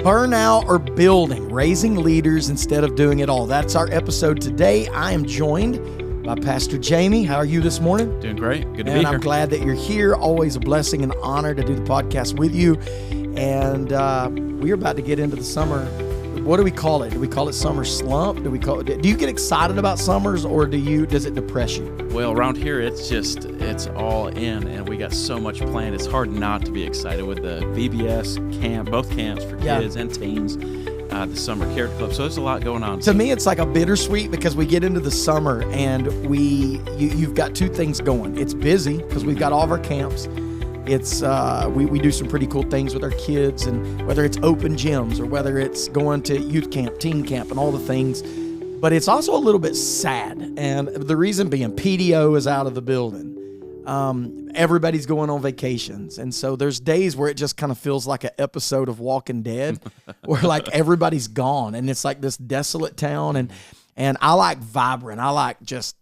Burnout or building, raising leaders instead of doing it all. That's our episode today. I am joined by Pastor Jamie. How are you this morning? Doing great. Good to be And here. I'm glad that you're here. Always a blessing and honor to do the podcast with you. And we're about to get into the summer. What do we call it? Do we call it summer slump? Do you get excited about summers, or does it depress you? Well, around here, it's all in, and we got so much planned. It's hard not to be excited with the VBS camp, both camps for kids and teens, the summer care club. So there's a lot going on. To me, it's like a bittersweet because we get into the summer and you've got two things going. It's busy because we've got all of our camps. It's we do some pretty cool things with our kids, and whether it's open gyms or whether it's going to youth camp, teen camp, and all the things. But it's also a little bit sad, and the reason being PDO is out of the building. Everybody's going on vacations, and so there's days where it just kind of feels like an episode of Walking Dead, where like everybody's gone, and it's like this desolate town. And I like vibrant. I like just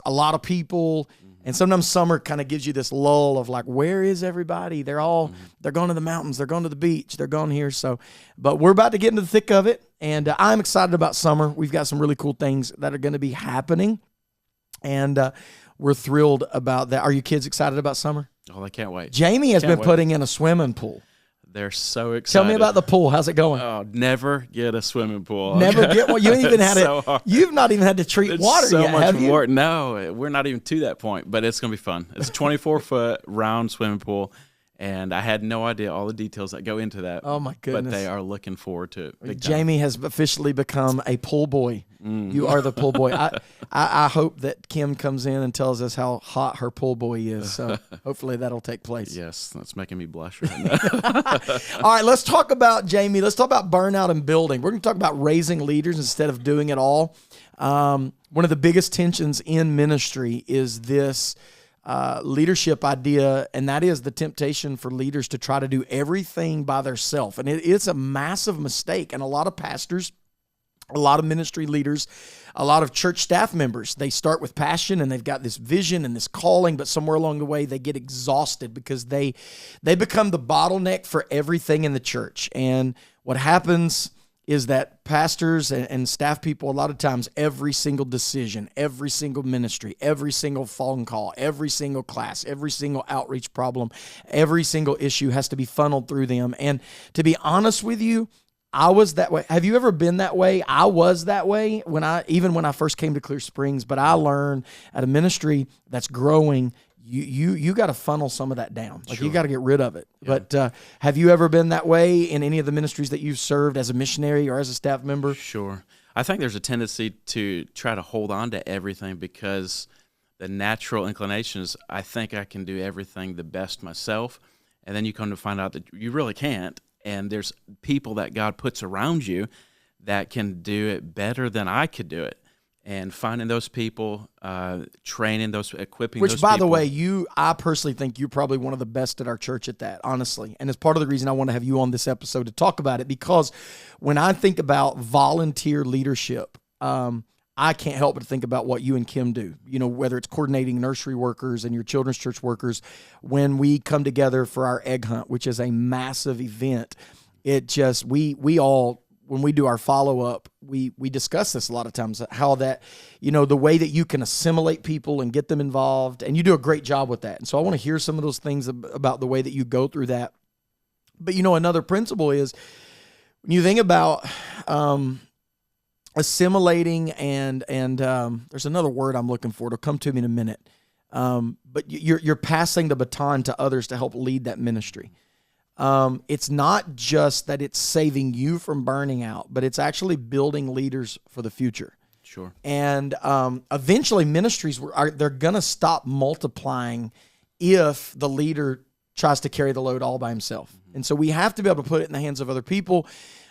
a lot of people. And sometimes summer kind of gives you this lull of like, where is everybody? They're going to the mountains. They're going to the beach. They're going here. So, but we're about to get into the thick of it. And I'm excited about summer. We've got some really cool things that are going to be happening. And we're thrilled about that. Are you kids excited about summer? Oh, I can't wait. Jamie has been putting in a swimming pool. They're so excited. Tell me about the pool. How's it going? Oh, never get a swimming pool. Never get one. You ain't even had so it. hard. You've not even had to treat It's water so yet, much have you? more. No, we're not even to that point, but it's going to be fun. It's a 24-foot round swimming pool, and I had no idea all the details that go into that. Oh, my goodness. But they are looking forward to it. Big time. Jamie has officially become a pool boy. You are the pool boy. I hope that Kim comes in and tells us how hot her pool boy is. So hopefully that'll take place. Yes, that's making me blush right now. All right, let's talk about, Jamie, let's talk about burnout and building. We're going to talk about raising leaders instead of doing it all. One of the biggest tensions in ministry is this leadership idea, and that is the temptation for leaders to try to do everything by themselves. And it's a massive mistake. And a lot of pastors, a lot of ministry leaders, a lot of church staff members, they start with passion and they've got this vision and this calling, but somewhere along the way they get exhausted because they become the bottleneck for everything in the church. And what happens is that pastors and staff people, a lot of times, every single decision, every single ministry, every single phone call, every single class, every single outreach problem, every single issue has to be funneled through them. And to be honest with you, I was that way. Have you ever been that way? I was that way when I first came to Clear Springs, but I learned at a ministry that's growing, you got to funnel some of that down. Like, you got to get rid of it. Yeah. But have you ever been that way in any of the ministries that you've served as a missionary or as a staff member? Sure. I think there's a tendency to try to hold on to everything because the natural inclination is, I think I can do everything the best myself. And then you come to find out that you really can't. And there's people that God puts around you that can do it better than I could do it. And finding those people, training those, equipping those people. Which, by the way, I personally think you're probably one of the best at our church at that, honestly. And it's part of the reason I want to have you on this episode to talk about it, because when I think about volunteer leadership, I can't help but think about what you and Kim do, whether it's coordinating nursery workers and your children's church workers. When we come together for our egg hunt, which is a massive event, it just, we all, when we do our follow-up, we discuss this a lot of times, how that, the way that you can assimilate people and get them involved, and you do a great job with that. And so I want to hear some of those things about the way that you go through that. But, another principle is, when you think about assimilating and there's another word I'm looking for. It'll come to me in a minute. But you're passing the baton to others to help lead that ministry. It's not just that it's saving you from burning out, but it's actually building leaders for the future. Sure. And eventually ministries, they're going to stop multiplying if the leader tries to carry the load all by himself. Mm-hmm. And so we have to be able to put it in the hands of other people.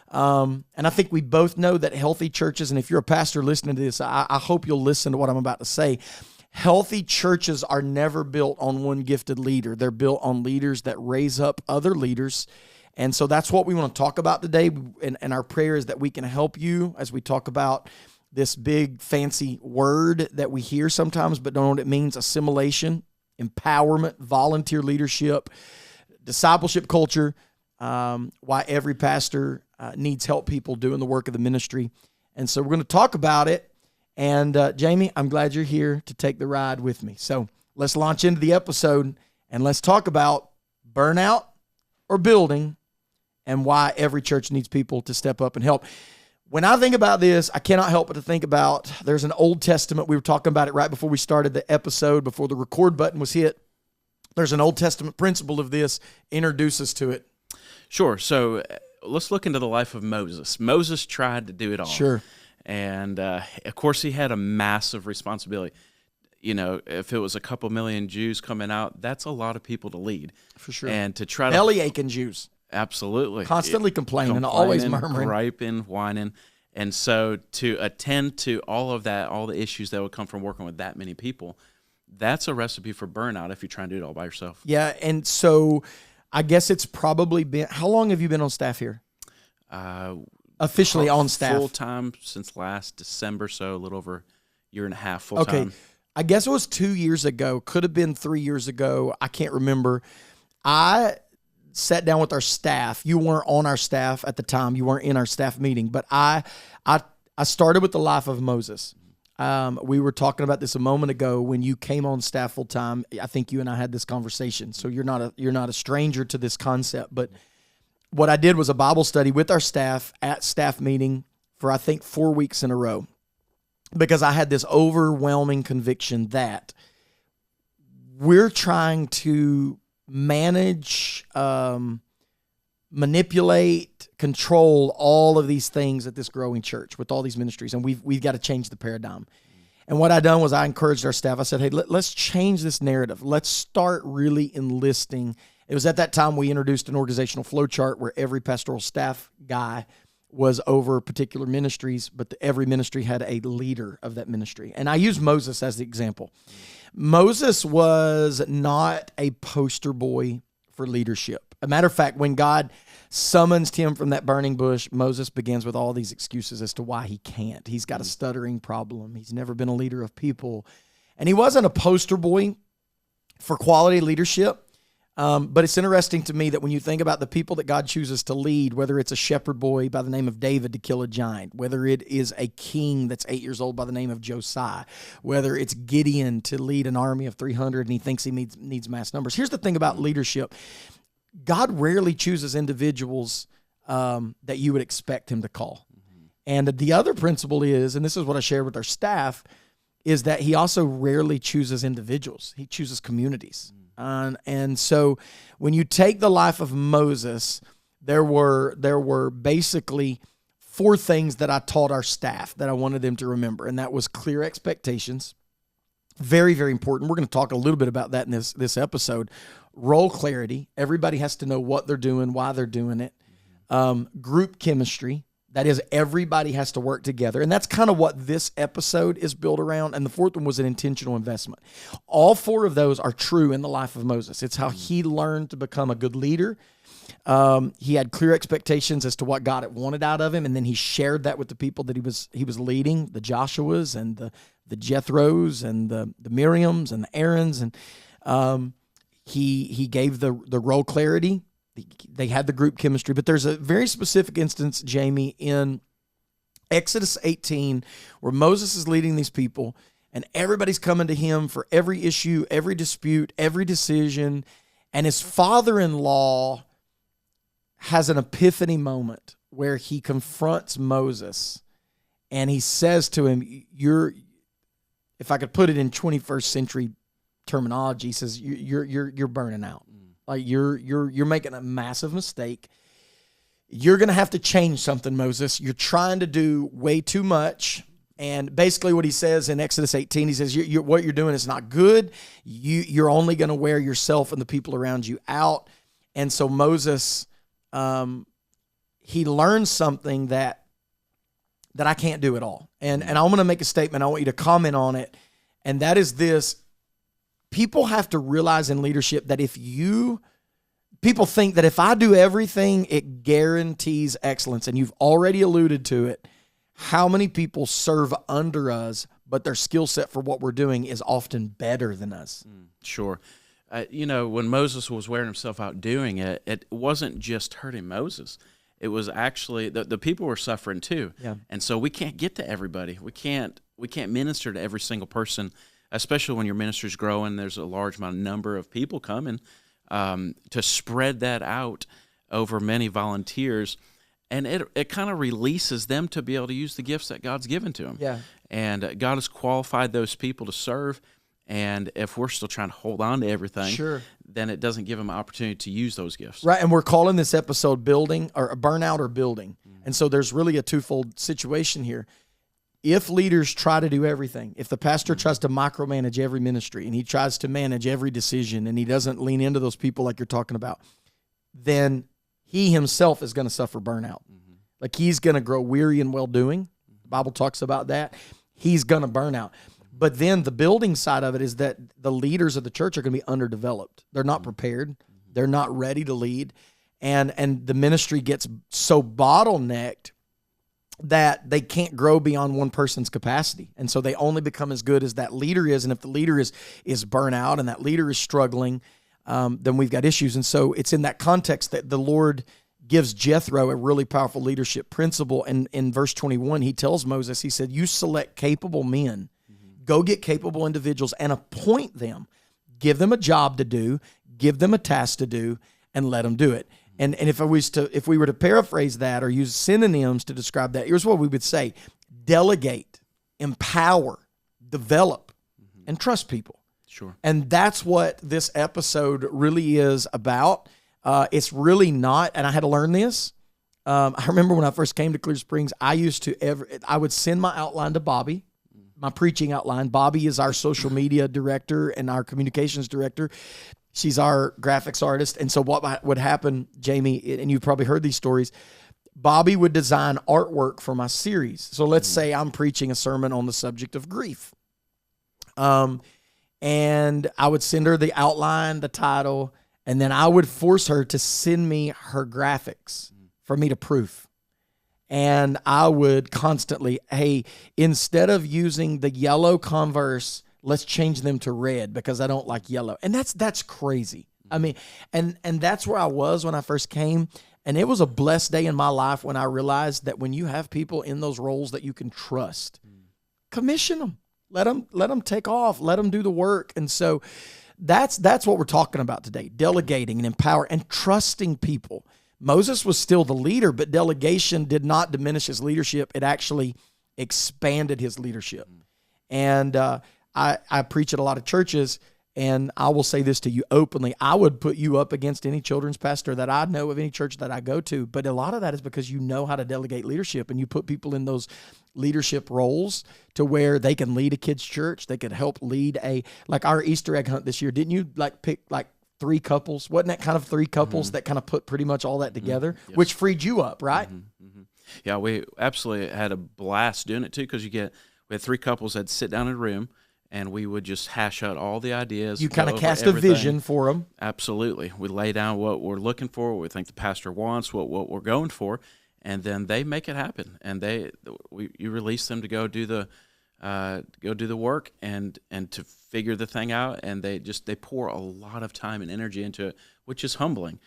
And I think we both know that healthy churches, and if you're a pastor listening to this, I hope you'll listen to what I'm about to say. Healthy churches are never built on one gifted leader. They're built on leaders that raise up other leaders. And so that's what we want to talk about today. And our prayer is that we can help you as we talk about this big fancy word that we hear sometimes but don't know what it means: assimilation, empowerment, volunteer leadership, discipleship culture. Why every pastor needs help people doing the work of the ministry. And so we're going to talk about it. And Jamie, I'm glad you're here to take the ride with me. So let's launch into the episode and let's talk about burnout or building and why every church needs people to step up and help. When I think about this, I cannot help but to think about, there's an Old Testament. We were talking about it right before we started the episode, before the record button was hit. There's an Old Testament principle of this. Introduce us to it. Sure. So let's look into the life of Moses. Moses tried to do it all. Sure. And, of course, he had a massive responsibility. You know, if it was a couple million Jews coming out, that's a lot of people to lead. For sure. And to try to... Belly-aching Jews. Absolutely. Constantly complaining, always murmuring. Griping, whining. And so to attend to all of that, all the issues that would come from working with that many people, that's a recipe for burnout if you're trying to do it all by yourself. Yeah, and so I guess it's probably been... How long have you been on staff here? Officially on staff? Full-time since last December, so a little over a year and a half full-time. Okay. I guess it was 2 years ago. Could have been 3 years ago. I can't remember. I sat down with our staff. You weren't on our staff at the time. You weren't in our staff meeting. But I started with the life of Moses. We were talking about this a moment ago when you came on staff full time. I think you and I had this conversation. So you're not a stranger to this concept. But what I did was a Bible study with our staff at staff meeting for, I think, 4 weeks in a row, because I had this overwhelming conviction that we're trying to manage, manipulate, control all of these things at this growing church with all these ministries, and we've got to change the paradigm. And what I done was I encouraged our staff. I said, hey, let's change this narrative. Let's start really enlisting. It was at that time we introduced an organizational flow chart where every pastoral staff guy was over particular ministries, but every ministry had a leader of that ministry. And I use Moses as the example. Moses was not a poster boy for leadership. A matter of fact, when God summons him from that burning bush, Moses begins with all these excuses as to why he can't. He's got a stuttering problem. He's never been a leader of people. And he wasn't a poster boy for quality leadership. But it's interesting to me that when you think about the people that God chooses to lead, whether it's a shepherd boy by the name of David to kill a giant, whether it is a king that's 8 years old by the name of Josiah, whether it's Gideon to lead an army of 300 and he thinks he needs mass numbers. Here's the thing about leadership. God rarely chooses individuals that you would expect him to call. Mm-hmm. And the other principle is, and this is what I shared with our staff, is that he also rarely chooses individuals. He chooses communities. Mm-hmm. And so when you take the life of Moses, there were basically 4 things that I taught our staff that I wanted them to remember, and that was clear expectations. Very, very important. We're going to talk a little bit about that in this episode. Role clarity. Everybody has to know what they're doing, why they're doing it. Group chemistry. That is, everybody has to work together. And that's kind of what this episode is built around. And the 4th one was an intentional investment. All 4 of those are true in the life of Moses. It's how he learned to become a good leader. He had clear expectations as to what God had wanted out of him. And then he shared that with the people that he was leading, the Joshuas and the Jethros and the Miriams and the Aarons. And he gave the role clarity. They had the group chemistry, but there's a very specific instance, Jamie, in Exodus 18, where Moses is leading these people, and everybody's coming to him for every issue, every dispute, every decision, and his father-in-law has an epiphany moment where he confronts Moses, and he says to him, if I could put it in 21st century terminology, he says, you're burning out. Like you're making a massive mistake. You're going to have to change something, Moses. You're trying to do way too much. And basically what he says in Exodus 18, he says, what you're doing is not good. You're only going to wear yourself and the people around you out. And so Moses, he learns something that I can't do at all. And I'm going to make a statement. I want you to comment on it. And that is this. People have to realize in leadership that people think that if I do everything, it guarantees excellence. And you've already alluded to it. How many people serve under us, but their skill set for what we're doing is often better than us? Sure. When Moses was wearing himself out doing it, it wasn't just hurting Moses. it was actually the people were suffering too. Yeah. And so we can't get to everybody. We can't minister to every single person, especially when your ministry's growing. There's a large number of people coming, to spread that out over many volunteers. And it kind of releases them to be able to use the gifts that God's given to them. Yeah. And God has qualified those people to serve. And if we're still trying to hold on to everything, Sure. then it doesn't give them an opportunity to use those gifts. Right, and we're calling this episode Building, or Burnout or Building. And so there's really a twofold situation here. If leaders try to do everything, if the pastor tries to micromanage every ministry and he tries to manage every decision and he doesn't lean into those people like you're talking about, then he himself is going to suffer burnout. Like he's going to grow weary in well-doing. The Bible talks about that. He's going to burn out. But then the building side of it is that the leaders of the church are going to be underdeveloped. They're not prepared. They're not ready to lead. And the ministry gets so bottlenecked that they can't grow beyond one person's capacity. And so they only become as good as that leader is. And if the leader is burnout and that leader is struggling, then we've got issues. And so it's in that context that the Lord gives Jethro a really powerful leadership principle. And in verse 21, he tells Moses, he said, you select capable men. Go get capable individuals and appoint them. Give them a job to do, give them a task to do, and let them do it. And if we were to paraphrase that or use synonyms to describe that, here's what we would say: delegate, empower, develop, and trust people. Sure. And that's what this episode really is about. It's really not, and I had to learn this. I remember when I first came to Clear Springs, I would send my outline to Bobby, my preaching outline. Bobby is our social media director and our communications director. She's our graphics artist. And so what would happen, Jamie, and you've probably heard these stories, Bobby would design artwork for my series. So let's say I'm preaching a sermon on the subject of grief. And I would send her the outline, the title, and then I would force her to send me her graphics for me to proof. And I would constantly, hey, instead of using the yellow Converse, let's change them to red because I don't like yellow. And that's crazy. I mean, and that's where I was when I first came. And it was a blessed day in my life when I realized that when you have people in those roles that you can trust, commission them. Let them take off. Let them do the work. And so that's what we're talking about today: delegating and empower and trusting people. Moses was still the leader, but delegation did not diminish his leadership. It actually expanded his leadership. And I preach at a lot of churches, and I will say this to you openly: I would put you up against any children's pastor that I know of any church that I go to. But a lot of that is because you know how to delegate leadership, and you put people in those leadership roles to where they can lead a kid's church. They could help lead like our Easter egg hunt this year. Didn't you pick 3 couples? Wasn't that kind of 3 couples that kind of put pretty much all that together, which freed you up, right? Yeah, we absolutely had a blast doing it too, because we had 3 couples that sit down in a room, and we would just hash out all the ideas. You kind of cast a vision for them. Absolutely. We lay down what we're looking for, what we think the pastor wants, what we're going for, and then they make it happen. And you release them to go do the work and to figure the thing out, and they pour a lot of time and energy into it, which is humbling.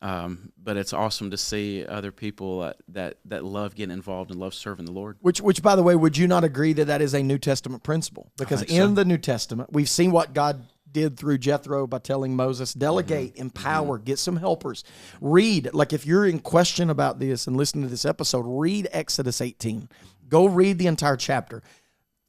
But it's awesome to see other people that love getting involved and love serving the Lord. Which, by the way, would you not agree that is a New Testament principle? Because in the New Testament, we've seen what God did through Jethro by telling Moses, delegate, empower, get some helpers. Read, if you're in question about this and listening to this episode, read Exodus 18. Go read the entire chapter.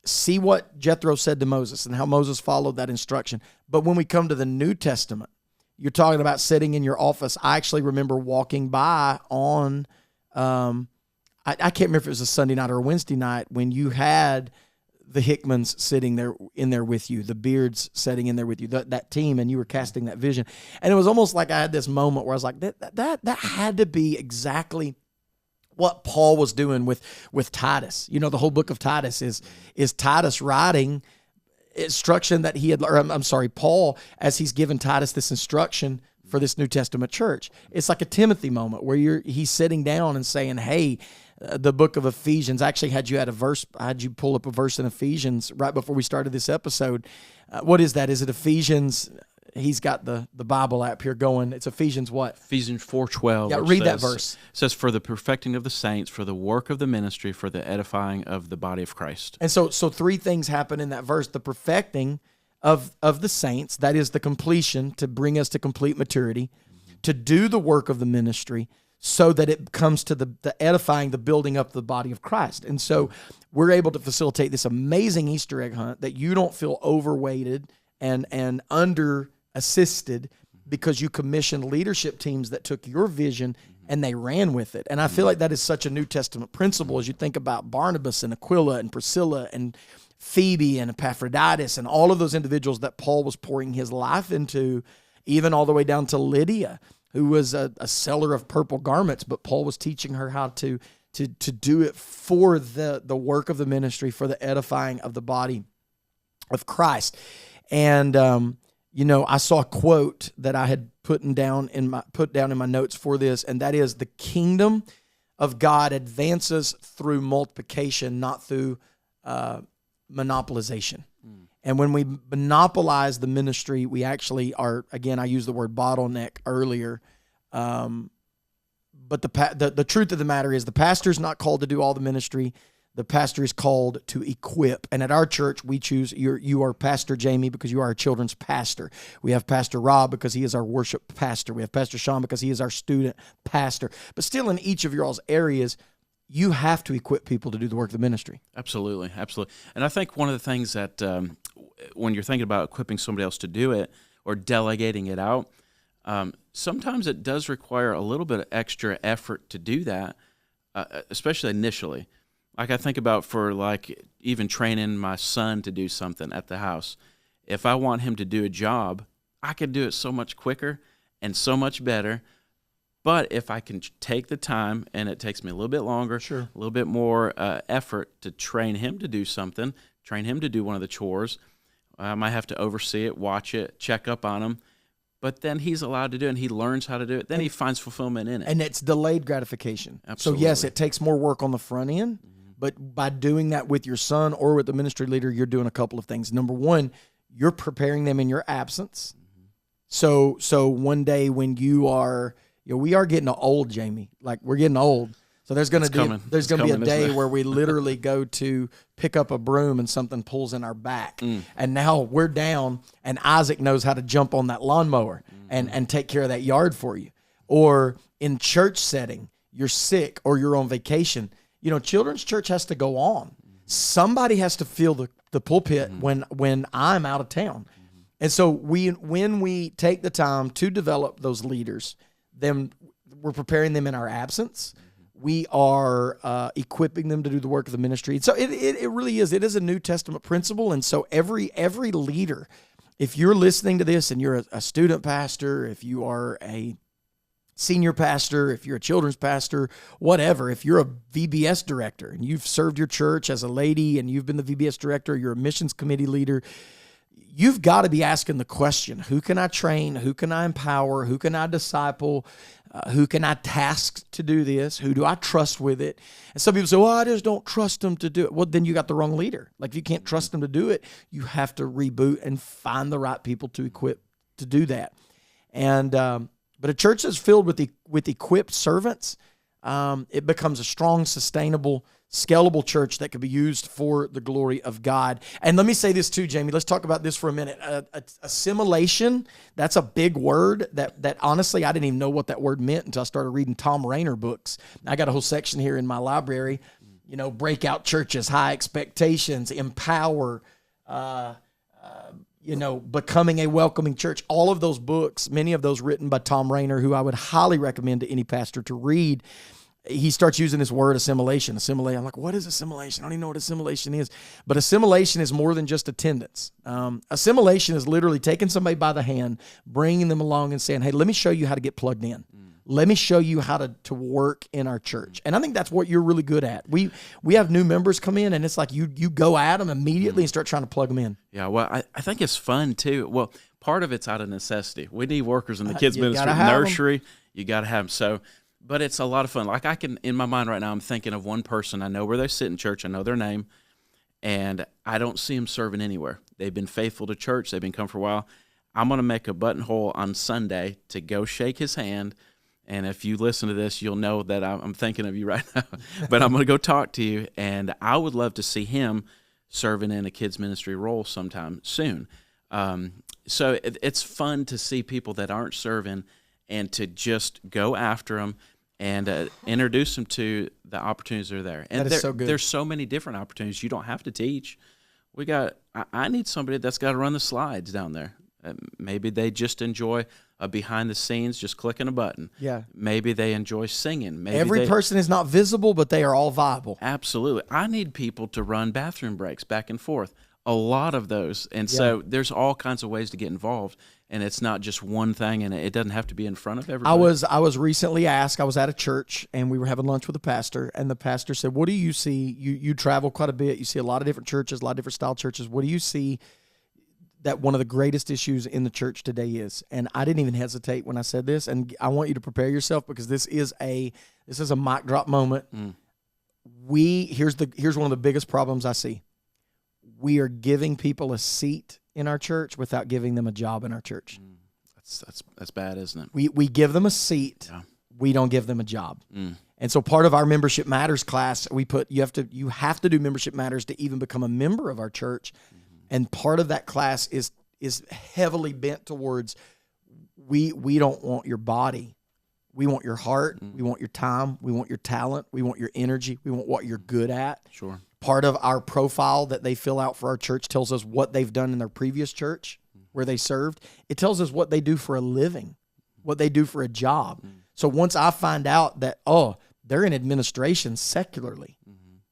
See what Jethro said to Moses and how Moses followed that instruction. But when we come to the New Testament, you're talking about sitting in your office. I actually remember walking by on, I can't remember if it was a Sunday night or a Wednesday night, when you had the Hickmans sitting there in there with you, the Beards sitting in there with you, that team, and you were casting that vision. And it was almost like I had this moment where I was like, that had to be exactly what Paul was doing with Titus. You know, the whole book of Titus is Titus writing instruction that he had, Paul, as he's given Titus this instruction for this New Testament church. It's like a Timothy moment where he's sitting down and saying, hey, the book of Ephesians, I actually had you pull up a verse in Ephesians right before we started this episode. What is that? Is it Ephesians? he's got the Bible app here going. It's Ephesians what? Ephesians 4:12. Yeah, read that verse. It says, for the perfecting of the saints, for the work of the ministry, for the edifying of the body of Christ. And so three things happen in that verse. The perfecting of the saints, that is the completion, to bring us to complete maturity, to do the work of the ministry so that it comes to the edifying, the building up the body of Christ. And so we're able to facilitate this amazing Easter egg hunt that you don't feel overweighted and under assisted, because you commissioned leadership teams that took your vision and they ran with it. And I feel like that is such a New Testament principle as you think about Barnabas and Aquila and Priscilla and Phoebe and Epaphroditus and all of those individuals that Paul was pouring his life into, even all the way down to Lydia, who was a seller of purple garments, but Paul was teaching her how to do it for the work of the ministry, for the edifying of the body of Christ. And I saw a quote that I had put down in my notes for this, and that is, the kingdom of God advances through multiplication, not through monopolization. And when we monopolize the ministry, we actually are, again, I used the word bottleneck earlier. But the truth of the matter is the pastor is not called to do all the ministry. The pastor is called to equip. And at our church, we choose, you are Pastor Jamie because you are our children's pastor. We have Pastor Rob because he is our worship pastor. We have Pastor Sean because he is our student pastor. But still, in each of y'all's areas, you have to equip people to do the work of the ministry. Absolutely, absolutely. And I think one of the things that when you're thinking about equipping somebody else to do it or delegating it out, sometimes it does require a little bit of extra effort to do that, especially initially. Like I think about for like even training my son to do something at the house. If I want him to do a job, I could do it so much quicker and so much better. But if I can take the time, and it takes me a little bit longer, Sure, a little bit more effort to train him to do something, train him to do one of the chores, I might have to oversee it, watch it, check up on him. But then he's allowed to do it, and he learns how to do it. Then he finds fulfillment in it. and it's delayed gratification. Absolutely. So yes, it takes more work on the front end, but by doing that with your son or with the ministry leader, you're doing a couple of things. Number one, you're preparing them in your absence. So one day when you are, we are getting old, Jamie. Like, we're getting old. So there's going to be a day where we literally go to pick up a broom and something pulls in our back. And now we're down, and Isaac knows how to jump on that lawnmower and take care of that yard for you. Or in church setting, you're sick or you're on vacation. Children's church has to go on. Somebody has to fill the pulpit when I'm out of town. And so when we take the time to develop those leaders, then we're preparing them in our absence. We are equipping them to do the work of the ministry. So it really is. It is a New Testament principle. And so every leader, if you're listening to this and you're a student pastor, if you are a senior pastor, if you're a children's pastor, whatever, if you're a VBS director and you've served your church as a lady and you've been the VBS director, you're a missions committee leader, you've got to be asking the question, who can I train? Who can I empower? Who can I disciple? Who can I task to do this? Who do I trust with it? And some people say, well, I just don't trust them to do it. Well, then you got the wrong leader. Like, if you can't trust them to do it, you have to reboot and find the right people to equip to do that. And but a church that's filled with equipped servants, it becomes a strong, sustainable, scalable church that could be used for the glory of God. And let me say this too, Jamie. Let's talk about this for a minute. Assimilation, that's a big word that honestly, I didn't even know what that word meant until I started reading Tom Rainer books. I got a whole section here in my library, breakout churches, high expectations, empower, becoming a welcoming church. All of those books, many of those written by Tom Rainer, who I would highly recommend to any pastor to read. He starts using this word assimilation. I'm like, what is assimilation? I don't even know what assimilation is. But assimilation is more than just attendance. Assimilation is literally taking somebody by the hand, bringing them along and saying, hey, let me show you how to get plugged in. Let me show you how to work in our church. And I think that's what you're really good at. We have new members come in, and it's like you go at them immediately and start trying to plug them in. Yeah, well, I think it's fun, too. Well, part of it's out of necessity. We need workers in the kids' ministry, nursery. You got to have them. So, but it's a lot of fun. Like, I can, in my mind right now, I'm thinking of one person. I know where they sit in church. I know their name. And I don't see them serving anywhere. They've been faithful to church. They've been coming for a while. I'm going to make a buttonhole on Sunday to go shake his hand. And if you listen to this, you'll know that I'm thinking of you right now. But I'm going to go talk to you, and I would love to see him serving in a kids ministry role sometime soon. So it's fun to see people that aren't serving and to just go after them and introduce them to the opportunities that are there. And that is so good. There's so many different opportunities. You don't have to teach. I need somebody that's got to run the slides down there. Maybe they just enjoy behind the scenes, just clicking a button. Yeah. Maybe they enjoy singing. Maybe every person is not visible, but they are all viable. Absolutely. I need people to run bathroom breaks back and forth. A lot of those. And so there's all kinds of ways to get involved. And it's not just one thing, and it doesn't have to be in front of everybody. I was recently asked, I was at a church, and we were having lunch with a pastor, and the pastor said, what do you see? You travel quite a bit. You see a lot of different churches, a lot of different style churches. What do you see that one of the greatest issues in the church today is? And I didn't even hesitate when I said this, and I want you to prepare yourself because this is a mic drop moment. Here's one of the biggest problems I see. We are giving people a seat in our church without giving them a job in our church. That's bad, isn't it? We give them a seat. Yeah. We don't give them a job. And so part of our Membership Matters class, we put you have to do Membership Matters to even become a member of our church. And part of that class is heavily bent towards we don't want your body. We want your heart. We want your time. We want your talent. We want your energy. We want what you're good at. Sure. Part of our profile that they fill out for our church tells us what they've done in their previous church where they served. It tells us what they do for a living, what they do for a job. So once I find out that, they're in administration secularly,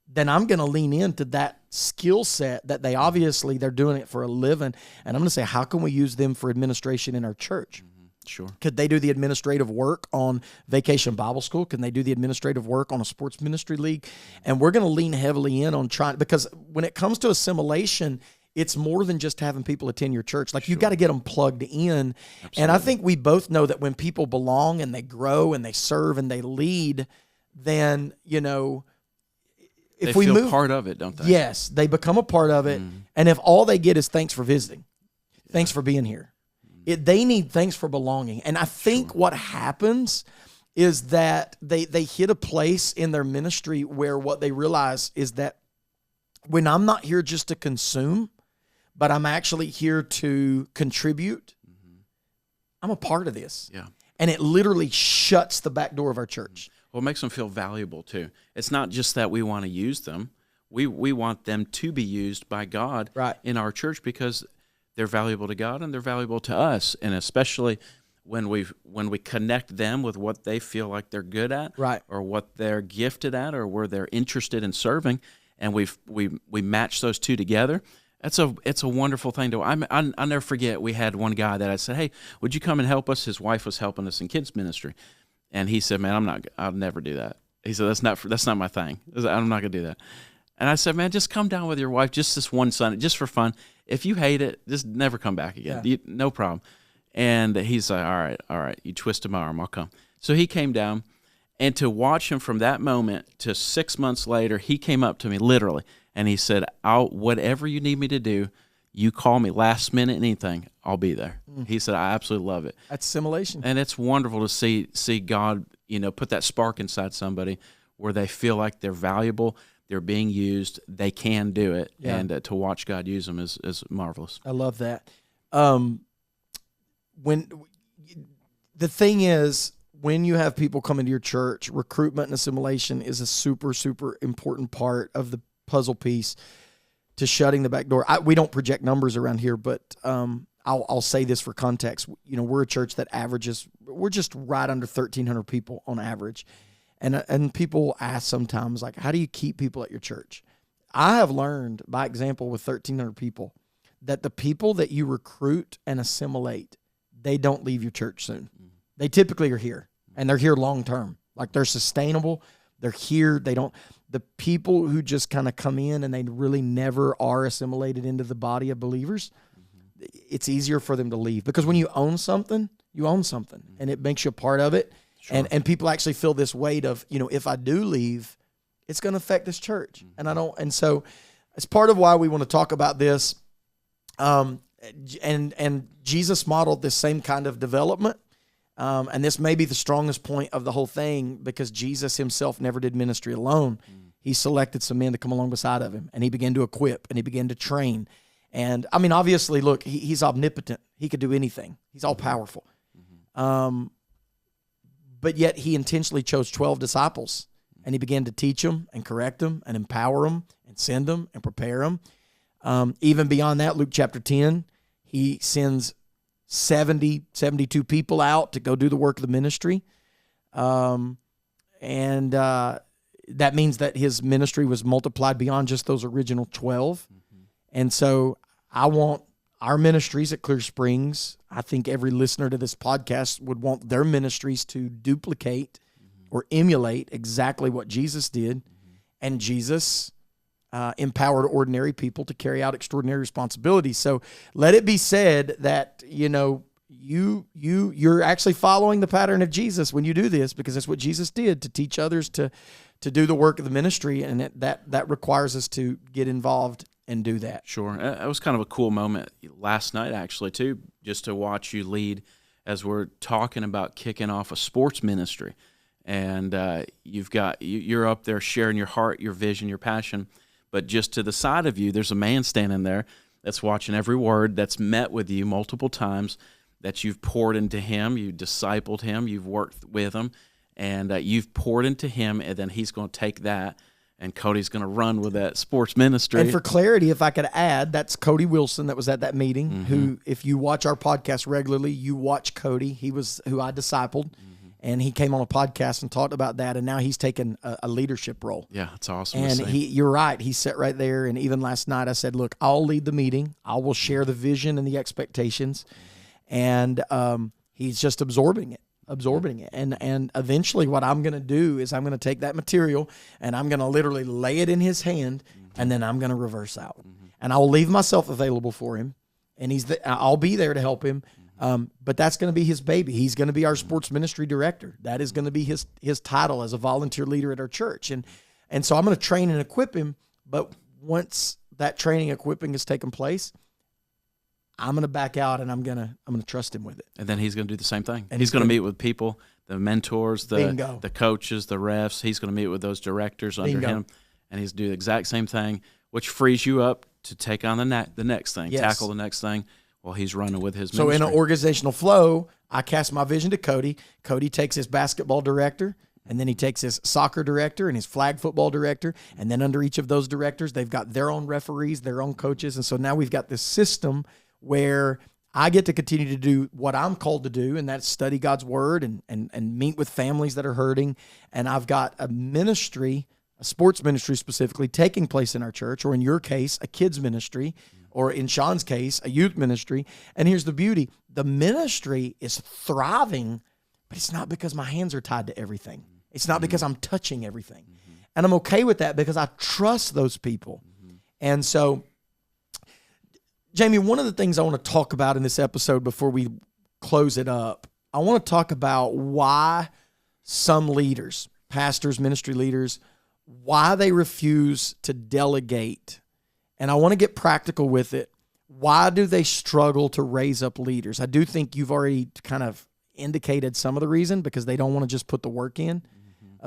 then I'm going to lean into that skill set that they're doing it for a living. And I'm going to say, how can we use them for administration in our church? Sure. Could they do the administrative work on Vacation Bible School? Can they do the administrative work on a sports ministry league? And we're going to lean heavily in on trying, because when it comes to assimilation, it's more than just having people attend your church. Like, you've got to get them plugged in. Absolutely. And I think we both know that when people belong and they grow and they serve and they lead, then, if we move part of it, don't they? Yes, they become a part of it. And if all they get is thanks for visiting, thanks for being here, they need thanks for belonging. And I think what happens is that they hit a place in their ministry where what they realize is that when I'm not here just to consume, but I'm actually here to contribute, I'm a part of this. Yeah. And it literally shuts the back door of our church. Well, it makes them feel valuable too. It's not just that we want to use them. We want them to be used by God in our church because they're valuable to God and they're valuable to us. And especially when we connect them with what they feel like they're good at, or what they're gifted at, or where they're interested in serving, and we match those two together. It's a wonderful thing to. I'll never forget. We had one guy that I said, "Hey, would you come and help us?" His wife was helping us in kids ministry, and he said, "Man, I'll never do that." He said, "That's not my thing. I'm not gonna do that." And I said, "Man, just come down with your wife, just this one Sunday, just for fun. If you hate it, just never come back again. No problem." And he's like, all right, you twisted my arm, I'll come. So he came down, and to watch him from that moment to 6 months later, he came up to me literally, and he said, whatever you need me to do, you call me last minute, anything, I'll be there. He said, I absolutely love it. That's assimilation. And it's wonderful to see God, put that spark inside somebody where they feel like they're valuable, they're being used, they can do it, and to watch God use them is marvelous. I love that. When the thing is, when you have people come into your church, recruitment and assimilation is a super, super important part of the puzzle piece to shutting the back door. We don't project numbers around here, but I'll say this for context. We're a church that we're just right under 1,300 people on average. And people ask sometimes, like, how do you keep people at your church? I have learned by example with 1,300 people that the people that you recruit and assimilate, they don't leave your church soon. They typically are here, and they're here long term. Like, they're sustainable. They're here. The people who just kind of come in and they really never are assimilated into the body of believers, it's easier for them to leave. Because when you own something, and it makes you a part of it. Sure. And people actually feel this weight of, if I do leave, it's going to affect this church. And so it's part of why we want to talk about this. and Jesus modeled this same kind of development. And this may be the strongest point of the whole thing, because Jesus himself never did ministry alone. He selected some men to come along beside of him, and he began to equip, and he began to train. And I mean, obviously, look, he's omnipotent. He could do anything. He's all powerful. But yet he intentionally chose 12 disciples, and he began to teach them and correct them and empower them and send them and prepare them. Even beyond that, Luke chapter 10, he sends 72 people out to go do the work of the ministry. That means that his ministry was multiplied beyond just those original 12. And so I want our ministries at Clear Springs, I think every listener to this podcast would want their ministries to duplicate or emulate exactly what Jesus did. And Jesus empowered ordinary people to carry out extraordinary responsibilities. So let it be said that, you're actually following the pattern of Jesus when you do this, because that's what Jesus did, to teach others to do the work of the ministry, and that requires us to get involved and do that. Sure. It was kind of a cool moment last night, actually, too, just to watch you lead as we're talking about kicking off a sports ministry. And you're up there sharing your heart, your vision, your passion, but just to the side of you, there's a man standing there that's watching every word, that's met with you multiple times, that you've poured into him, you discipled him, you've worked with him, and you've poured into him, and then he's going to take that, and Cody's going to run with that sports ministry. And for clarity, if I could add, that's Cody Wilson that was at that meeting, who, if you watch our podcast regularly, you watch Cody. He was who I discipled, and he came on a podcast and talked about that, and now he's taken a leadership role. Yeah, it's awesome. And you're right, he sat right there, and even last night I said, look, I'll lead the meeting. I will share the vision and the expectations, and he's just absorbing it. And eventually what I'm going to do is I'm going to take that material and I'm going to literally lay it in his hand, and then I'm going to reverse out. And I'll leave myself available for him, and I'll be there to help him. But that's going to be his baby. He's going to be our sports ministry director. That is going to be his title as a volunteer leader at our church. And so I'm going to train and equip him. But once that training equipping has taken place, I'm going to back out, and I'm going to trust him with it. And then he's going to do the same thing. And he's going to meet with people, the mentors, the coaches, the refs. He's going to meet with those directors under him, and he's going to do the exact same thing, which frees you up to take on the next thing, tackle the next thing while he's running with his ministry. So in an organizational flow, I cast my vision to Cody. Cody takes his basketball director, and then he takes his soccer director and his flag football director, and then under each of those directors, they've got their own referees, their own coaches, and so now we've got this system where I get to continue to do what I'm called to do, and that's study God's word and meet with families that are hurting. And I've got a ministry, a sports ministry specifically, taking place in our church, or in your case, a kids ministry, or in Sean's case, a youth ministry. And here's the beauty. The ministry is thriving, but it's not because my hands are tied to everything. It's not because I'm touching everything. And I'm okay with that because I trust those people. And so, Jamie, one of the things I want to talk about in this episode before we close it up, I want to talk about why some leaders, pastors, ministry leaders, why they refuse to delegate. And I want to get practical with it. Why do they struggle to raise up leaders? I do think you've already kind of indicated some of the reason, because they don't want to just put the work in,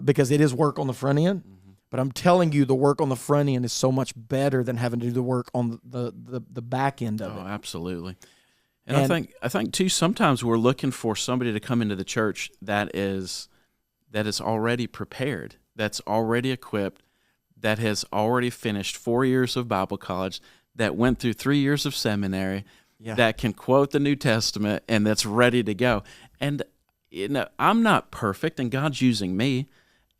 because it is work on the front end. But I'm telling you, the work on the front end is so much better than having to do the work on the back end of it. Oh, absolutely. And I think too, sometimes we're looking for somebody to come into the church that is already prepared, that's already equipped, that has already finished 4 years of Bible college, that went through 3 years of seminary, that can quote the New Testament, and that's ready to go. And I'm not perfect, and God's using me,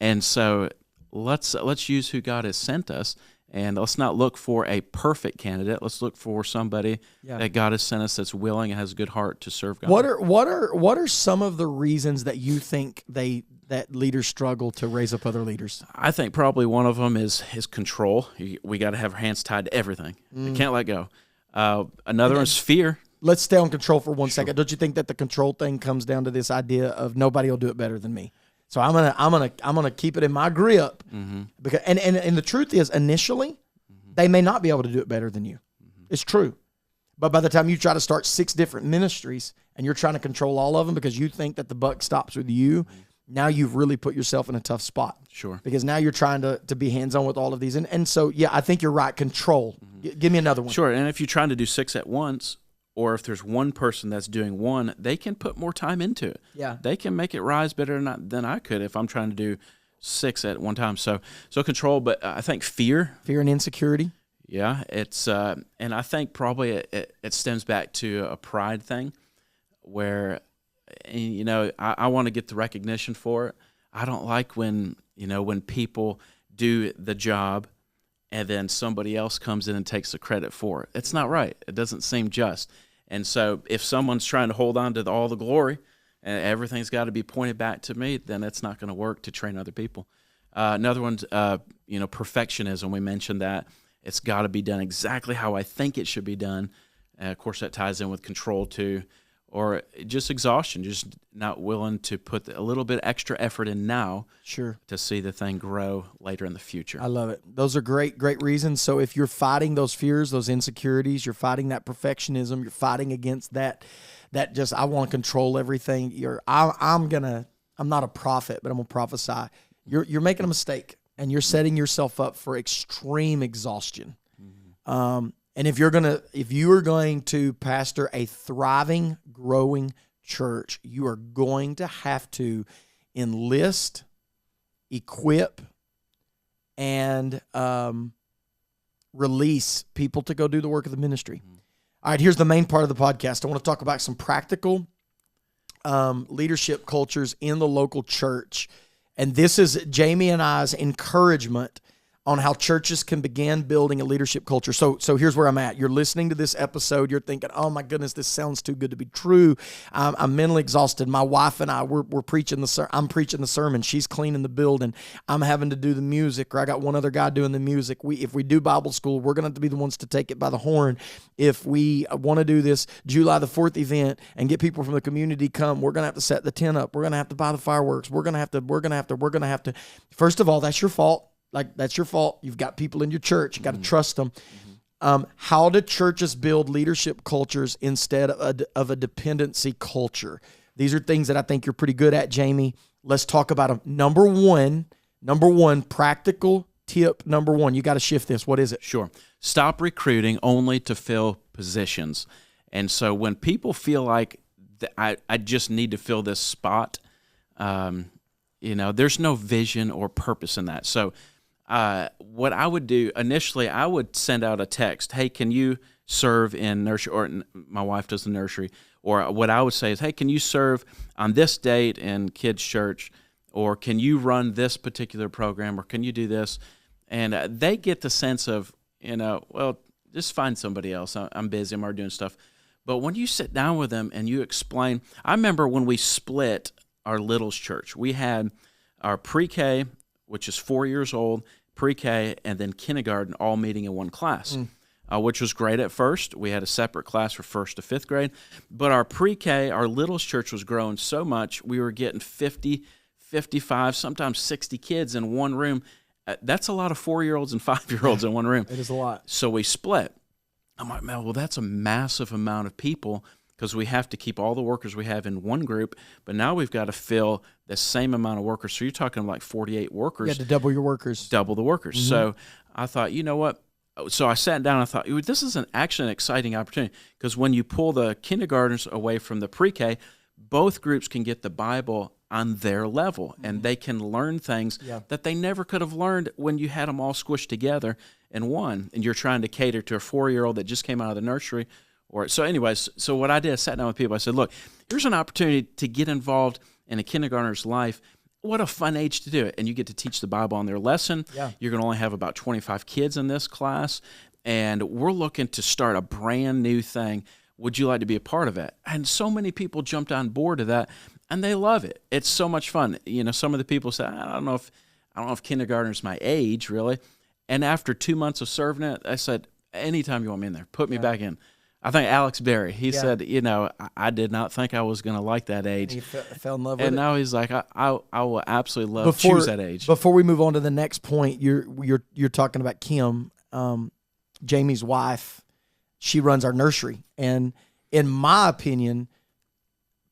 and so let's use who God has sent us, and let's not look for a perfect candidate. Let's look for somebody that God has sent us that's willing and has a good heart to serve God. What are some of the reasons that you think that leaders struggle to raise up other leaders? I think probably one of them is control. We got to have our hands tied to everything. We can't let go. Another one is fear. Let's stay on control for one second. Don't you think that the control thing comes down to this idea of nobody will do it better than me? So I'm gonna keep it in my grip, because and the truth is, initially, they may not be able to do it better than you. It's true, But by the time you try to start 6 different ministries and you're trying to control all of them because you think that the buck stops with you, now you've really put yourself in a tough spot. Sure. Because now you're trying to be hands-on with all of these. And so, yeah, I think you're right. Control. Give me another one. Sure. And if you're trying to do 6 at once, or if there's one person that's doing one, they can put more time into it. Yeah. They can make it rise better than I could if I'm trying to do 6 at one time. So control, but I think fear and insecurity. Yeah, it's and I think probably it stems back to a pride thing, where I want to get the recognition for it. I don't like when people do the job and then somebody else comes in and takes the credit for it. It's not right. It doesn't seem just. And so if someone's trying to hold on to all the glory and everything's got to be pointed back to me, then it's not going to work to train other people. Another one's perfectionism. We mentioned that. It's got to be done exactly how I think it should be done. Of course, that ties in with control too, or just exhaustion, just not willing to put a little bit extra effort in now to see the thing grow later in the future. I love it. Those are great reasons. So if you're fighting those fears, those insecurities, you're fighting that perfectionism, you're fighting against that just, I want to control everything. I'm not a prophet, but I'm going to prophesy. You're making a mistake. And you're setting yourself up for extreme exhaustion. And if you are going to pastor a thriving, growing church, you are going to have to enlist, equip, and release people to go do the work of the ministry. All right, here's the main part of the podcast. I want to talk about some practical leadership cultures in the local church. And this is Jamie and I's encouragement on how churches can begin building a leadership culture. So here's where I'm at. You're listening to this episode. You're thinking, oh my goodness, this sounds too good to be true. I'm mentally exhausted. My wife and I, we're preaching I'm preaching the sermon. She's cleaning the building. I'm having to do the music, or I got one other guy doing the music. If we do Bible school, we're going to have to be the ones to take it by the horn. If we want to do this July the 4th event and get people from the community come, we're going to have to set the tent up. We're going to have to buy the fireworks. We're going to have to. First of all, that's your fault. That's your fault. You've got people in your church. You got to trust them. How do churches build leadership cultures instead of a dependency culture? These are things that I think you're pretty good at, Jamie. Let's talk about them. Number one, practical tip number 1. You got to shift this. What is it? Sure. Stop recruiting only to fill positions. And so when people feel like I just need to fill this spot, there's no vision or purpose in that. So what I would do initially, I would send out a text, hey, can you serve in nursery, or my wife does the nursery, or what I would say is, hey, can you serve on this date in kids' church, or can you run this particular program, or can you do this? And they get the sense of, well, just find somebody else. I'm busy, I'm already doing stuff. But when you sit down with them and you explain, I remember when we split our Littles church, we had our pre-K, which is 4 years old, pre-K, and then kindergarten all meeting in one class, which was great at first. We had a separate class for 1st to 5th grade. But our pre-K, our Littles church was growing so much, we were getting 50, 55, sometimes 60 kids in one room. That's a lot of 4-year-olds and 5-year-olds in one room. It is a lot. So we split. I'm like, man, well, that's a massive amount of people, because we have to keep all the workers we have in one group, but now we've got to fill the same amount of workers. So you're talking like 48 workers. You had to double your workers. Double the workers. Mm-hmm. So I thought, you know what? So I sat down and I thought, this is actually an exciting opportunity, because when you pull the kindergartners away from the pre-K, both groups can get the Bible on their level, and they can learn things that they never could have learned when you had them all squished together in one, and you're trying to cater to a 4-year-old that just came out of the nursery. So anyways, so what I did, I sat down with people. I said, look, here's an opportunity to get involved in a kindergartner's life. What a fun age to do it. And you get to teach the Bible on their lesson. Yeah. You're going to only have about 25 kids in this class, and we're looking to start a brand new thing. Would you like to be a part of it? And so many people jumped on board to that, and they love it. It's so much fun. Some of the people say, I don't know if kindergartner's my age, really. And after 2 months of serving it, I said, anytime you want me in there, put me back in. I think Alex Berry, he said, I did not think I was going to like that age. He fell in love with it. And now he's like, I will absolutely choose that age. Before we move on to the next point, you're talking about Kim, Jamie's wife. she runs our nursery. And in my opinion,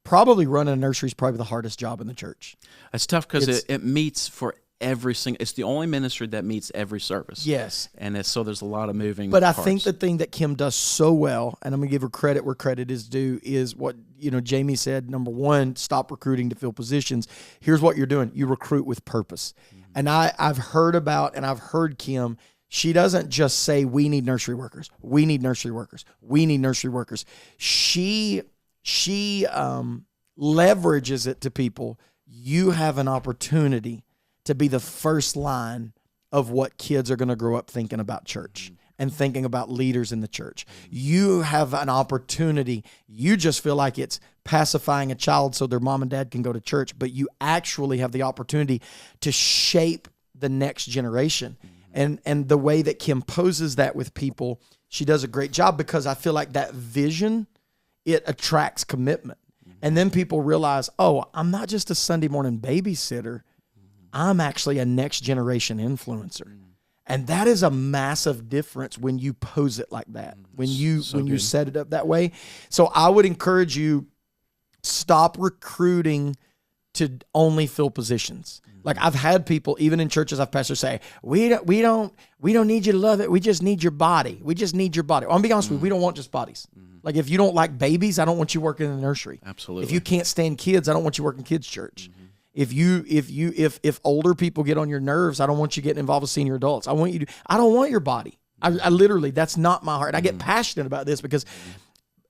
probably running a nursery is probably the hardest job in the church. It's tough because it meets for every single. It's the only ministry that meets every service. Yes, and so there's a lot of moving. But parts. I think the thing that Kim does so well, and I'm gonna give her credit where credit is due, is what Jamie said. Number one, stop recruiting to fill positions. Here's what you're doing: you recruit with purpose. Mm-hmm. And I've heard Kim. She doesn't just say, we need nursery workers. We need nursery workers. We need nursery workers. She leverages it to people. You have an opportunity to be the first line of what kids are going to grow up thinking about church and thinking about leaders in the church. You have an opportunity. You just feel like it's pacifying a child so their mom and dad can go to church, but you actually have the opportunity to shape the next generation. And the way that Kim poses that with people, she does a great job, because I feel like that vision, it attracts commitment. And then people realize, oh, I'm not just a Sunday morning babysitter. I'm actually a next generation influencer. And that is a massive difference when you pose it like that, when you set it up that way. So I would encourage you, stop recruiting to only fill positions. Like, I've had people, even in churches I've pastored, say, we don't need you to love it. We just need your body. We just need your body. Well, I'm being honest with you, we don't want just bodies. Like, if you don't like babies, I don't want you working in the nursery. Absolutely. If you can't stand kids, I don't want you working kids church. If older people get on your nerves, I don't want you getting involved with senior adults. I don't want your body. I literally, that's not my heart. I get passionate about this, because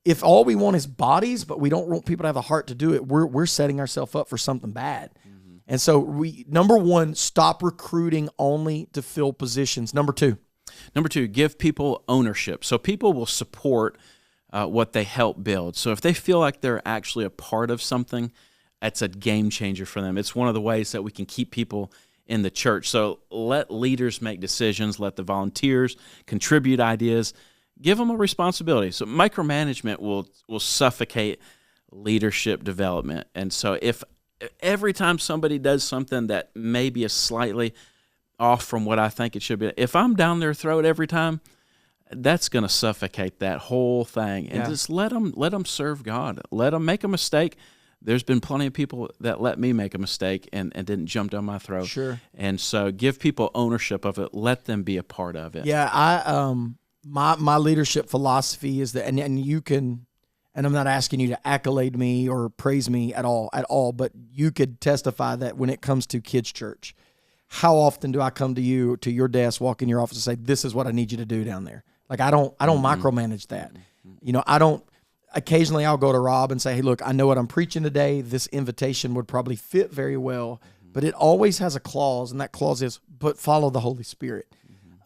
if all we want is bodies, but we don't want people to have a heart to do it, we're setting ourselves up for something bad. And so number one, stop recruiting only to fill positions. Number two, give people ownership. So people will support what they help build. So if they feel like they're actually a part of something, that's a game changer for them. It's one of the ways that we can keep people in the church. So let leaders make decisions, let the volunteers contribute ideas, give them a responsibility. So micromanagement will suffocate leadership development. And so if every time somebody does something that maybe is slightly off from what I think it should be, if I'm down their throat every time, that's going to suffocate that whole thing. And just let them serve God. Let them make a mistake. There's been plenty of people that let me make a mistake and didn't jump down my throat. Sure. And so give people ownership of it. Let them be a part of it. Yeah, my leadership philosophy is that, and you can, and I'm not asking you to accolade me or praise me at all, but you could testify that when it comes to kids' church, how often do I come to you, to your desk, walk in your office and say, this is what I need you to do down there? Like, I don't micromanage that. Occasionally I'll go to Rob and say, hey, look, I know what I'm preaching today. This invitation would probably fit very well, but it always has a clause, and that clause is, but follow the Holy Spirit.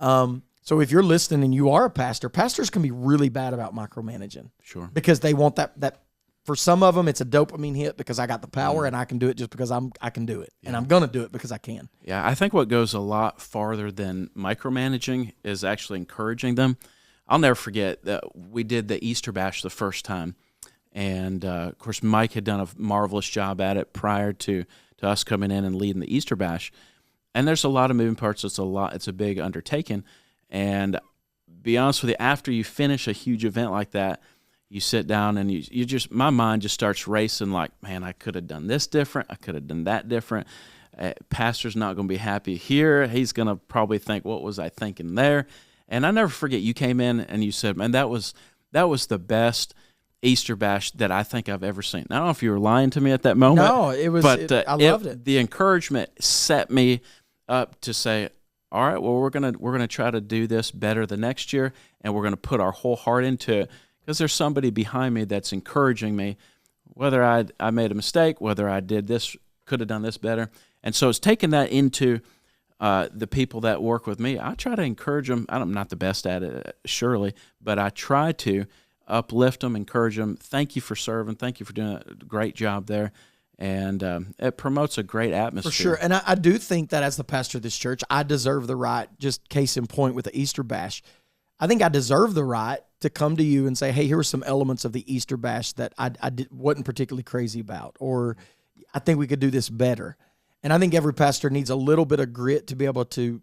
So if you're listening and you are a pastor, pastors can be really bad about micromanaging. Sure. Because they want that for some of them, it's a dopamine hit because I got the power and I can do it just because I can do it. Yeah. And I'm going to do it because I can. Yeah, I think what goes a lot farther than micromanaging is actually encouraging them. I'll never forget that we did the Easter Bash the first time. And, of course, Mike had done a marvelous job at it prior to us coming in and leading the Easter Bash. And there's a lot of moving parts. It's a big undertaking. And be honest with you, after you finish a huge event like that, you sit down and you just, my mind just starts racing like, man, I could have done this different. I could have done that different. Pastor's not going to be happy here. He's going to probably think, what was I thinking there? And I never forget, you came in and you said, man, that was the best Easter Bash that I think I've ever seen. I don't know if you were lying to me at that moment. No, it was, but I loved it. The encouragement set me up to say, all right, well, we're gonna try to do this better the next year, and we're gonna put our whole heart into it, because there's somebody behind me that's encouraging me, whether I made a mistake, whether I did this, could have done this better. And so it's taking that into the people that work with me. I try to encourage them. I'm not the best at it, surely, but I try to uplift them, encourage them. Thank you for serving. Thank you for doing a great job there. And it promotes a great atmosphere. For sure. And I do think that as the pastor of this church, I deserve the right, just case in point with the Easter Bash, I think I deserve the right to come to you and say, hey, here are some elements of the Easter Bash that I wasn't particularly crazy about, or I think we could do this better. And I think every pastor needs a little bit of grit to be able to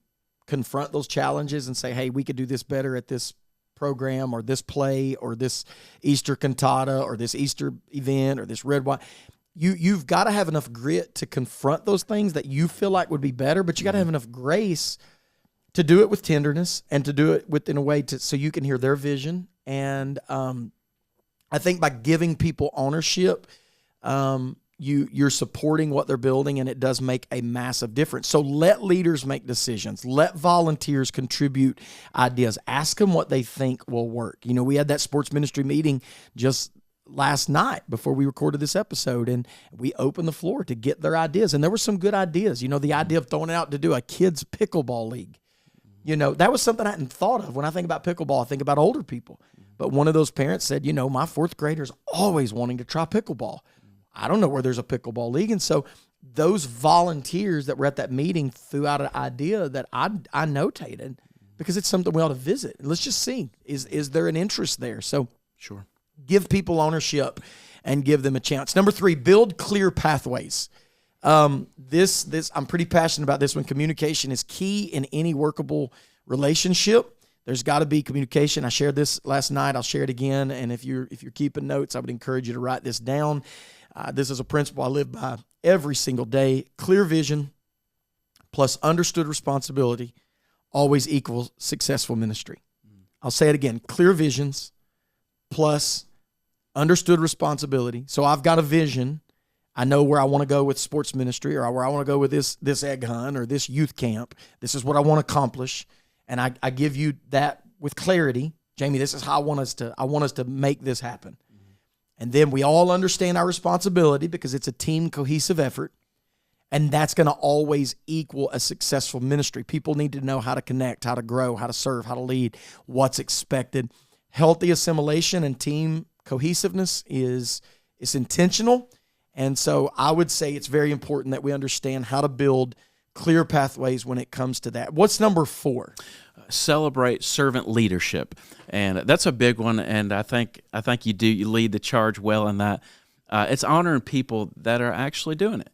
confront those challenges and say, hey, we could do this better at this program or this play or this Easter cantata or this Easter event or this red wine. You've got to have enough grit to confront those things that you feel like would be better, but you got to have enough grace to do it with tenderness and to do it in a way so you can hear their vision. And I think by giving people ownership, you're supporting what they're building, and it does make a massive difference. So let leaders make decisions. Let volunteers contribute ideas. Ask them what they think will work. We had that sports ministry meeting just last night before we recorded this episode, and we opened the floor to get their ideas. And there were some good ideas. The idea of throwing it out to do a kids pickleball league. That was something I hadn't thought of. When I think about pickleball, I think about older people. But one of those parents said, my fourth grader's always wanting to try pickleball. I don't know where there's a pickleball league. And so those volunteers that were at that meeting threw out an idea that I notated because it's something we ought to visit. Let's just see, is there an interest there? So sure. Give people ownership and give them a chance. Number 3, build clear pathways. This I'm pretty passionate about this one. Communication is key in any workable relationship. There's got to be communication. I shared this last night. I'll share it again. And if you're keeping notes, I would encourage you to write this down. This is a principle I live by every single day. Clear vision plus understood responsibility always equals successful ministry. I'll say it again. Clear visions plus understood responsibility. So I've got a vision. I know where I want to go with sports ministry, or where I want to go with this egg hunt or this youth camp. This is what I want to accomplish. And I give you that with clarity. Jamie, this is how I want us to make this happen. And then we all understand our responsibility because it's a team cohesive effort. And that's going to always equal a successful ministry. People need to know how to connect, how to grow, how to serve, how to lead, what's expected. Healthy assimilation and team cohesiveness is intentional. And so I would say it's very important that we understand how to build clear pathways when it comes to that. What's number 4? Celebrate servant leadership. And that's a big one. And I think you lead the charge well in that. It's honoring people that are actually doing it.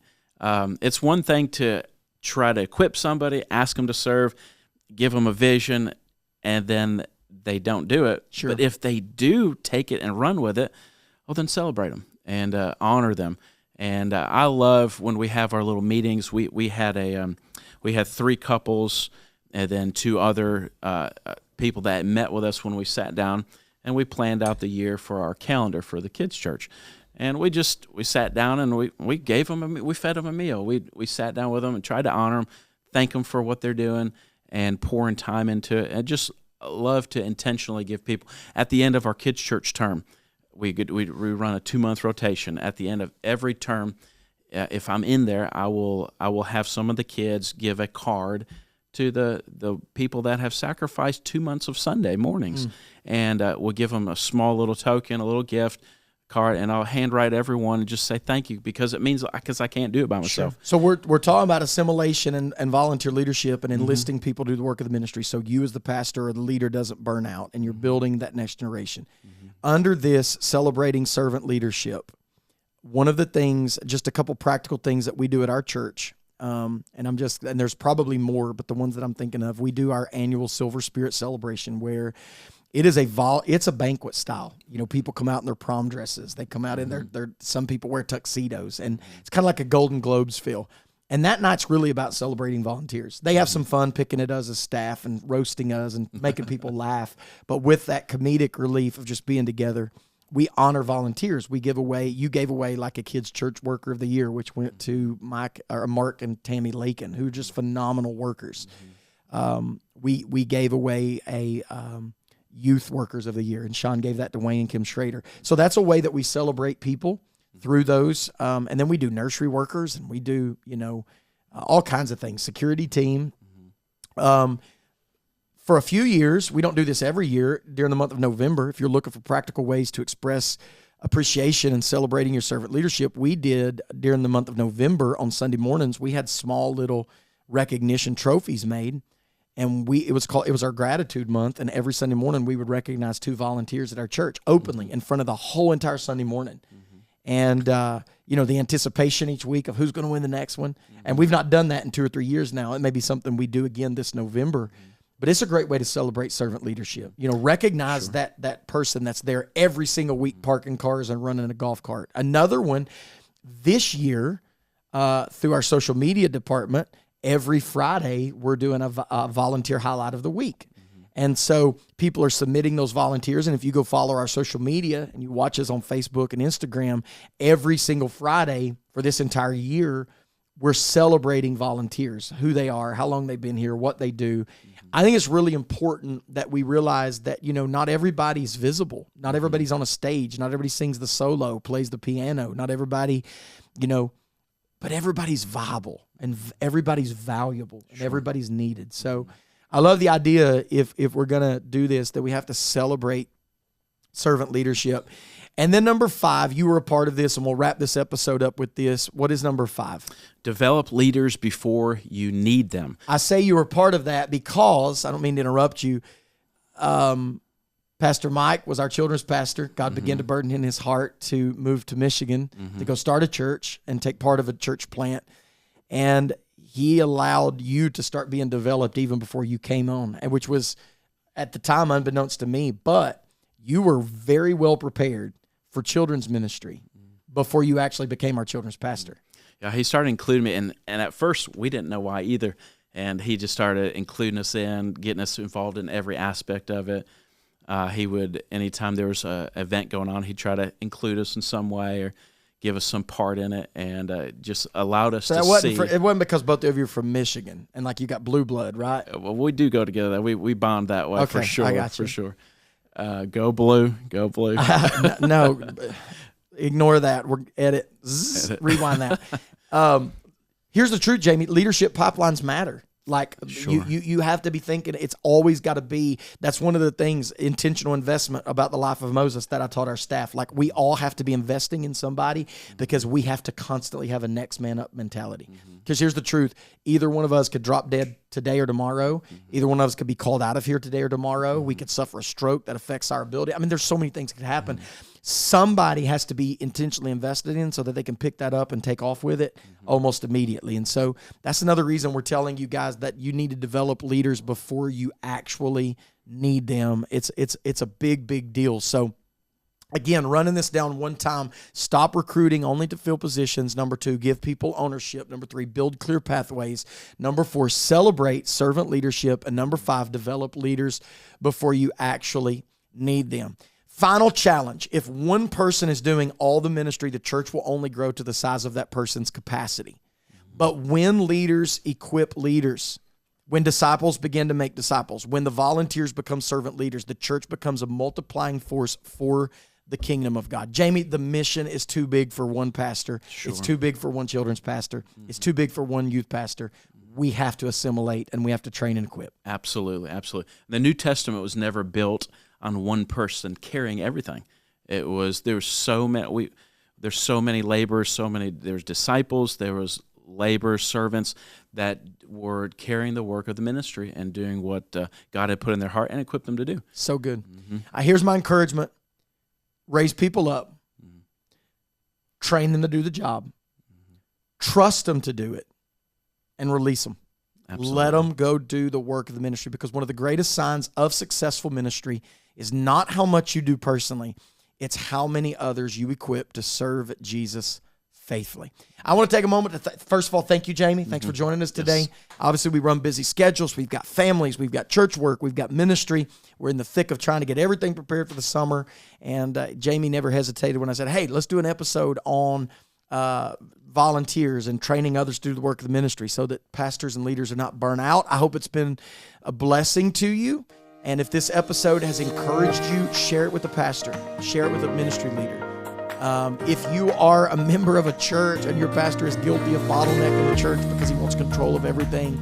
It's one thing to try to equip somebody, ask them to serve, give them a vision, and then they don't do it. Sure. But if they do take it and run with it, well, then celebrate them and honor them. And I love when we have our little meetings. We had 3 couples and then 2 other people that met with us when we sat down, and we planned out the year for our calendar for the kids' church. And we sat down and we gave them we fed them a meal. We sat down with them and tried to honor them, thank them for what they're doing, and pouring time into it. And just love to intentionally give people at the end of our kids' church term. We run a 2-month rotation. At the end of every term, if I'm in there, I will have some of the kids give a card to the people that have sacrificed 2 months of Sunday mornings, and we'll give them a small little token, a little gift card, and I'll handwrite everyone and just say thank you because it means because I can't do it by myself. Sure. So we're talking about assimilation and volunteer leadership and enlisting people to do the work of the ministry. So you as the pastor or the leader doesn't burn out, and you're building that next generation. Under this, celebrating servant leadership, one of the things, just a couple practical things that we do at our church, and there's probably more, but the ones that I'm thinking of, we do our annual Silver Spirit celebration where it's a banquet style. People come out in their prom dresses. They come out in their some people wear tuxedos, and it's kind of like a Golden Globes feel. And that night's really about celebrating volunteers. They have some fun picking at us as staff and roasting us and making people laugh. But with that comedic relief of just being together, we honor volunteers. You gave away like a kids' church worker of the year, which went to Mark and Tammy Lakin, who are just phenomenal workers. We gave away a youth workers of the year, and Sean gave that to Wayne and Kim Schrader. So that's a way that we celebrate people through those. And then we do nursery workers, and we do, all kinds of things, security team. For a few years, we don't do this every year, during the month of November, if you're looking for practical ways to express appreciation and celebrating your servant leadership, we did during the month of November on Sunday mornings, we had small little recognition trophies made. And it was our gratitude month, and every Sunday morning we would recognize 2 volunteers at our church openly in front of the whole entire Sunday morning. And the anticipation each week of who's going to win the next one. And we've not done that in 2 or 3 years now. It may be something we do again this November. But it's a great way to celebrate servant leadership. Recognize that person that's there every single week parking cars and running a golf cart. Another one, this year, through our social media department, every Friday we're doing a volunteer highlight of the week. And so people are submitting those volunteers. And if you go follow our social media and you watch us on Facebook and Instagram, every single Friday for this entire year, we're celebrating volunteers, who they are, how long they've been here, what they do. I think it's really important that we realize that, not everybody's visible. Not everybody's on a stage. Not everybody sings the solo, plays the piano. Not everybody, but everybody's viable and everybody's valuable and everybody's needed. So I love the idea, if we're going to do this, that we have to celebrate servant leadership. And then number 5, you were a part of this, and we'll wrap this episode up with this. What is number 5? Develop leaders before you need them. I say you were part of that because, I don't mean to interrupt you, Pastor Mike was our children's pastor. God began to burden in his heart to move to Michigan to go start a church and take part of a church plant. And he allowed you to start being developed even before you came on, and which was at the time unbeknownst to me, but you were very well prepared for children's ministry before you actually became our children's pastor. Yeah, he started including me, and at first we didn't know why either, and he just started including us in, getting us involved in every aspect of it. He would, anytime there was an event going on, he'd try to include us in some way or give us some part in it, and just allowed us to see. It wasn't because both of you are from Michigan and like you got blue blood, right? Well, we do go together. We bond that way, for sure. I got you. For sure. Go blue, go blue. No, ignore that. We're edit. Rewind that. Here's the truth, Jamie. Leadership pipelines matter. Like Sure. you have to be thinking it's always got to be. That's one of the things, intentional investment about the life of Moses that I taught our staff. Like we all have to be investing in somebody because we have to constantly have a next man up mentality. Because here's the truth. Either one of us could drop dead today or tomorrow. Either one of us could be called out of here today or tomorrow. We could suffer a stroke that affects our ability. I mean, there's so many things that could happen. Somebody has to be intentionally invested in so that they can pick that up and take off with it almost immediately. And so that's another reason we're telling you guys that you need to develop leaders before you actually need them. It's a big deal. So again, running this down one time, stop recruiting only to fill positions. Number 2, give people ownership. Number 3, build clear pathways. Number 4, celebrate servant leadership. And number 5, develop leaders before you actually need them. Final challenge. If one person is doing all the ministry, the church will only grow to the size of that person's capacity. But when leaders equip leaders, when disciples begin to make disciples, when the volunteers become servant leaders, the church becomes a multiplying force for the kingdom of God. Jamie, the mission is too big for one pastor. Sure. It's too big for one children's pastor. It's too big for one youth pastor. We have to assimilate and we have to train and equip. Absolutely. The New Testament was never built on one person carrying everything. There's so many laborers, there's disciples, there was laborers, servants that were carrying the work of the ministry and doing what God had put in their heart and equipped them to do. So good. Here's my encouragement. Raise people up. Train them to do the job. Trust them to do it. And release them. Absolutely. Let them go do the work of the ministry, because one of the greatest signs of successful ministry is not how much you do personally. It's how many others you equip to serve Jesus faithfully. I want to take a moment to, first of all, thank you, Jamie. Thanks for joining us today. Yes. Obviously, we run busy schedules. We've got families. We've got church work. We've got ministry. We're in the thick of trying to get everything prepared for the summer. And Jamie never hesitated when I said, hey, let's do an episode on volunteers and training others to do the work of the ministry so that pastors and leaders are not burnt out. I hope it's been a blessing to you. And if this episode has encouraged you, share it with a pastor. Share it with a ministry leader. If you are a member of a church and your pastor is guilty of bottlenecking the church because he wants control of everything,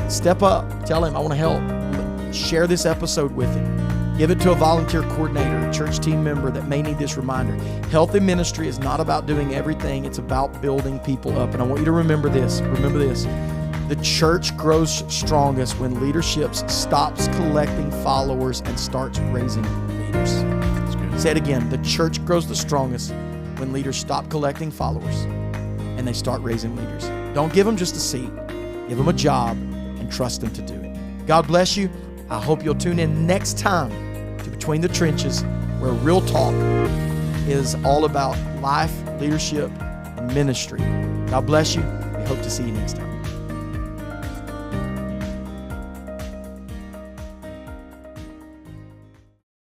step up. Tell him, I want to help. Share this episode with him. Give it to a volunteer coordinator, a church team member that may need this reminder. Healthy ministry is not about doing everything. It's about building people up. And I want you to remember this. Remember this. The church grows strongest when leadership stops collecting followers and starts raising leaders. That's good. Say it again. The church grows the strongest when leaders stop collecting followers and they start raising leaders. Don't give them just a seat. Give them a job and trust them to do it. God bless you. I hope you'll tune in next time to Between the Trenches, where real talk is all about life, leadership, and ministry. God bless you. We hope to see you next time.